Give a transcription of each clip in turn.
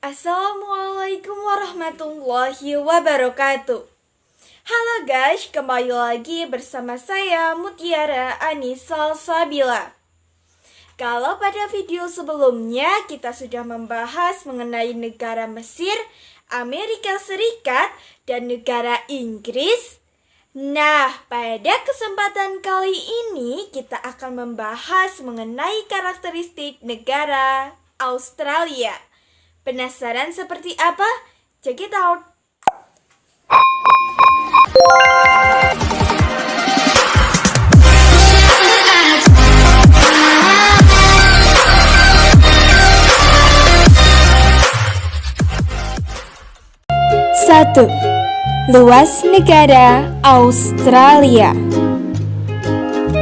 Assalamualaikum warahmatullahi wabarakatuh. Halo guys, kembali lagi bersama saya Mutiara Anisal Sabila. Kalau pada video sebelumnya kita sudah membahas mengenai negara Mesir, Amerika Serikat, dan negara Inggris. Nah, pada kesempatan kali ini kita akan membahas mengenai karakteristik negara Australia. Penasaran seperti apa? Check it out! Satu. Luas negara Australia.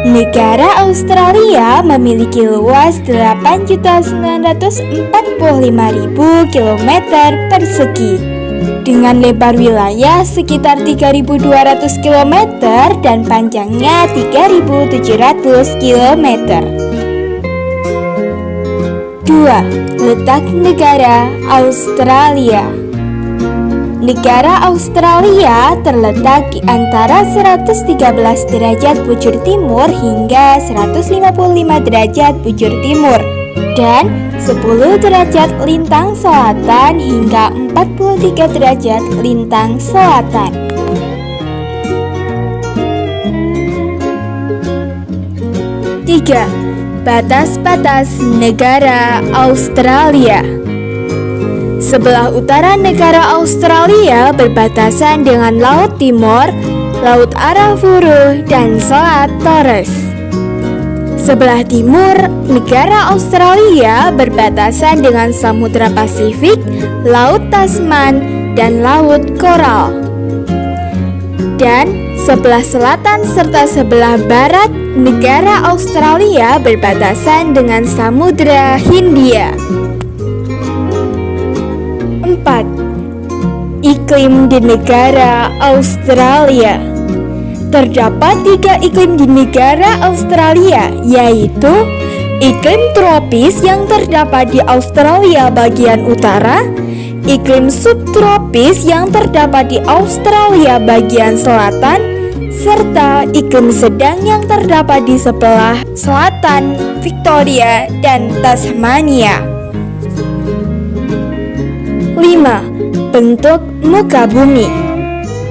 Negara Australia memiliki luas 8.945.000 km persegi dengan lebar wilayah sekitar 3.200 km dan panjangnya 3.700 km. 2. Letak negara Australia. Negara Australia terletak di antara 113 derajat bujur timur hingga 155 derajat bujur timur dan 10 derajat lintang selatan hingga 43 derajat lintang selatan. Tiga. Batas-batas negara Australia. Sebelah utara negara Australia berbatasan dengan Laut Timur, Laut Arafura, dan Selat Torres. Sebelah timur negara Australia berbatasan dengan Samudra Pasifik, Laut Tasman, dan Laut Koral. Dan sebelah selatan serta sebelah barat negara Australia berbatasan dengan Samudra Hindia. 4. Iklim di negara Australia. Terdapat 3 iklim di negara Australia, yaitu iklim tropis yang terdapat di Australia bagian utara, iklim subtropis yang terdapat di Australia bagian selatan, serta iklim sedang yang terdapat di sebelah selatan Victoria dan Tasmania. 5. Bentuk muka bumi.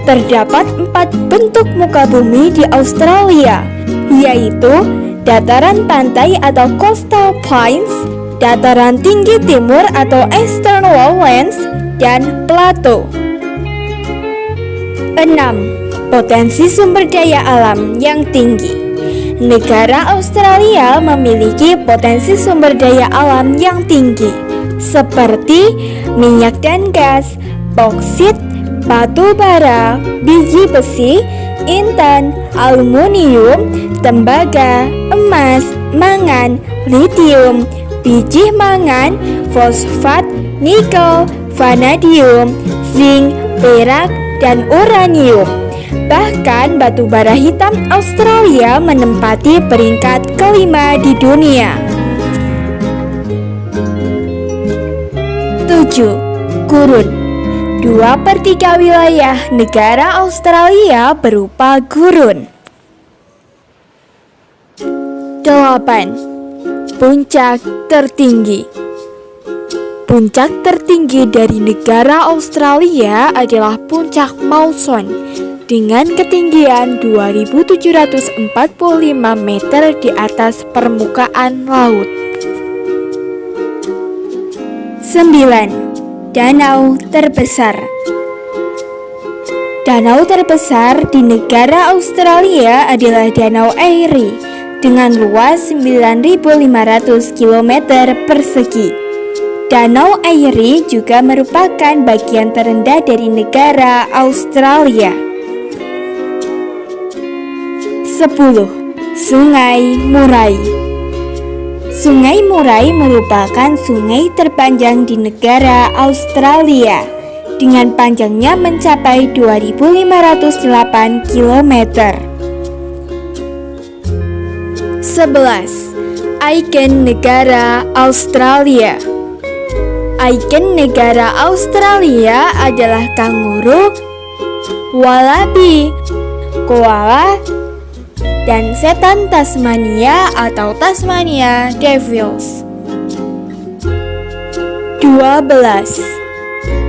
Terdapat 4 bentuk muka bumi di Australia, yaitu dataran pantai atau coastal plains, dataran tinggi timur atau eastern lowlands, dan plateau. 6. Potensi sumber daya alam yang tinggi. Negara Australia memiliki potensi sumber daya alam yang tinggi, seperti minyak dan gas, boksit, batu bara, biji besi, intan, aluminium, tembaga, emas, mangan, litium, biji mangan, fosfat, nikel, vanadium, zinc, perak, dan uranium. Bahkan batu bara hitam Australia menempati peringkat kelima di dunia. 7. Gurun. 2/3 wilayah negara Australia berupa gurun. 8. Puncak tertinggi. Puncak tertinggi dari negara Australia adalah Puncak Mawson dengan ketinggian 2.745 meter di atas permukaan laut. 9. Danau terbesar. Danau terbesar di negara Australia adalah Danau Erie dengan luas 9.500 km persegi. Danau Erie juga merupakan bagian terendah dari negara Australia. 10. Sungai Murai. Sungai Murai merupakan sungai terpanjang di negara Australia dengan panjangnya mencapai 2.508 km. 11. Ikon negara Australia. Ikon negara Australia adalah kanguru, wallaby, koala, dan setan Tasmania atau Tasmania Devils. 12.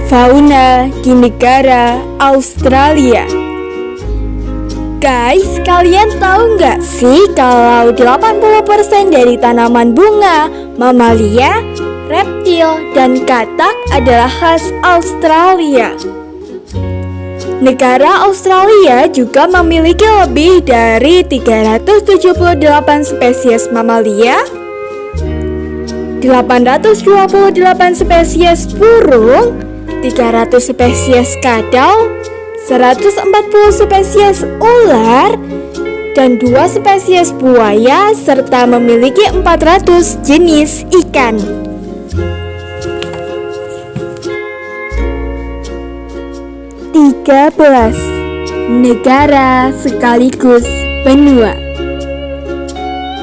Fauna di negara Australia. Guys, kalian tahu nggak sih kalau 80% dari tanaman bunga, mamalia, reptil, dan katak adalah khas Australia. Negara Australia juga memiliki lebih dari 378 spesies mamalia, 828 spesies burung, 300 spesies kadal, 140 spesies ular, dan 2 spesies buaya, serta memiliki 400 jenis ikan. Negara sekaligus benua.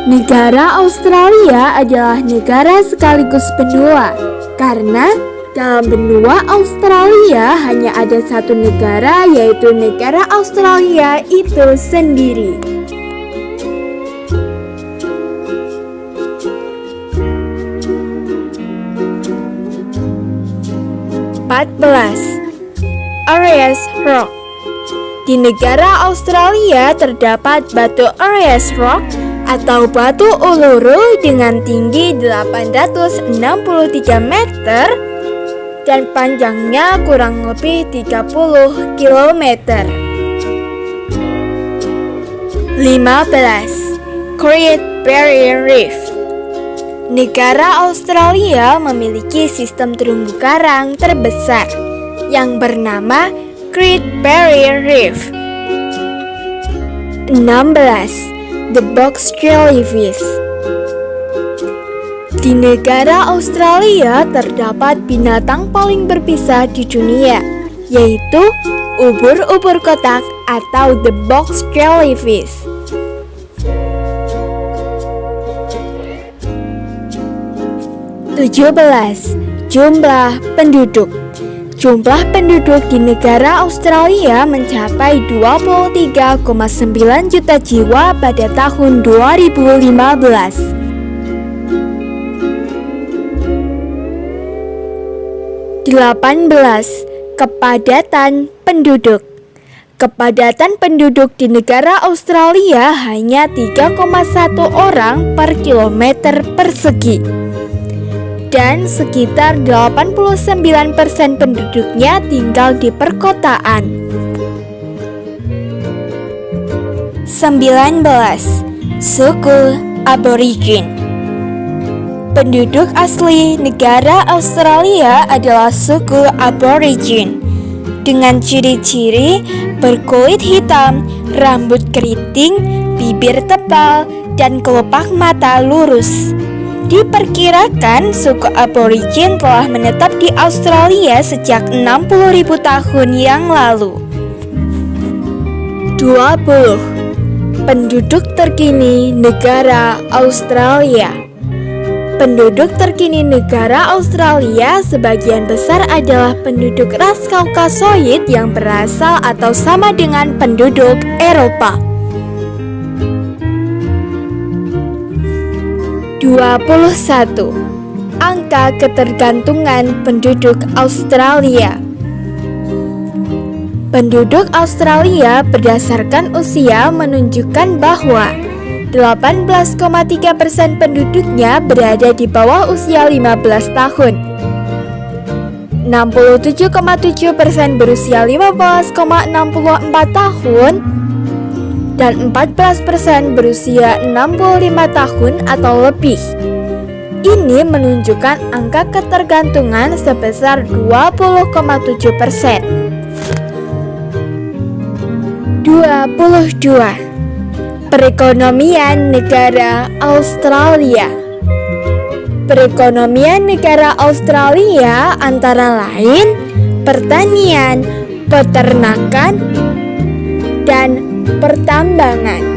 Negara Australia adalah negara sekaligus benua karena dalam benua Australia hanya ada satu negara, yaitu negara Australia itu sendiri. Ayers Rock. Di negara Australia terdapat batu Ayers Rock atau batu Uluru dengan tinggi 863 meter dan panjangnya kurang lebih 30 km. 15. Great Barrier Reef. Negara Australia memiliki sistem terumbu karang terbesar yang bernama Great Barrier Reef. 16. The Box Jellyfish. Di negara Australia terdapat binatang paling berpisah di dunia, yaitu ubur-ubur kotak atau The Box Jellyfish. 17. Jumlah penduduk. Jumlah penduduk di negara Australia mencapai 23,9 juta jiwa pada tahun 2015. 18. Kepadatan penduduk. Kepadatan penduduk di negara Australia hanya 3,1 orang per kilometer persegi. Dan sekitar 89% penduduknya tinggal di perkotaan. 19. Suku Aborigin. Penduduk asli negara Australia adalah suku Aborigin dengan ciri-ciri berkulit hitam, rambut keriting, bibir tebal, dan kelopak mata lurus. Diperkirakan suku Aborigin telah menetap di Australia sejak 60.000 tahun yang lalu. 20. Penduduk terkini negara Australia. Penduduk terkini negara Australia sebagian besar adalah penduduk ras Kaukasoid yang berasal atau sama dengan penduduk Eropa. 21. Angka ketergantungan penduduk Australia. Penduduk Australia berdasarkan usia menunjukkan bahwa 18,3% penduduknya berada di bawah usia 15 tahun. 67,7% berusia 15,64 tahun dan 14% berusia 65 tahun atau lebih. Ini menunjukkan angka ketergantungan sebesar 20,7%. 22. Perekonomian negara Australia. Perekonomian negara Australia antara lain pertanian, peternakan, dan pertambangan.